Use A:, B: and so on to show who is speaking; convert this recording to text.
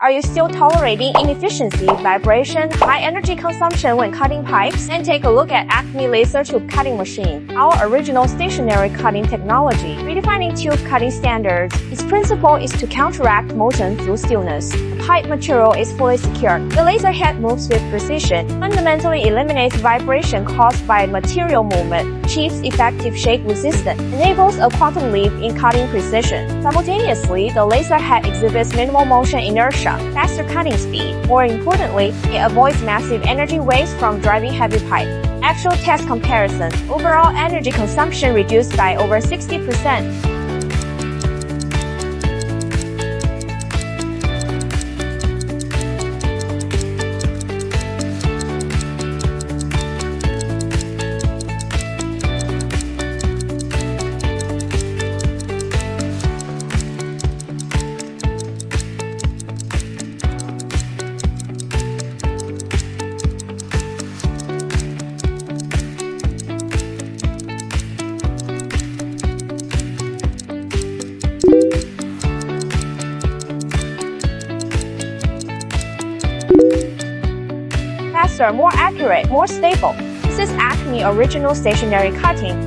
A: Are you still tolerating inefficiency, vibration, high energy consumption when cutting pipes? Then take a look at ACME laser tube cutting machine, our original stationary cutting technology, redefining tube cutting standards. Its principle is to counteract motion through stillness. The pipe material is fully secured. The laser head moves with precision, fundamentally eliminates vibration caused by material movement, achieves effective shake resistance, enables a quantum leap in cutting precision. Simultaneously, the laser head exhibits minimal motion inertia, faster cutting speed. More importantly, it avoids massive energy waste from driving heavy pipe. Actual test comparison, overall energy consumption reduced by over 60%. Faster, more accurate, more stable. This is ACME original stationary cutting.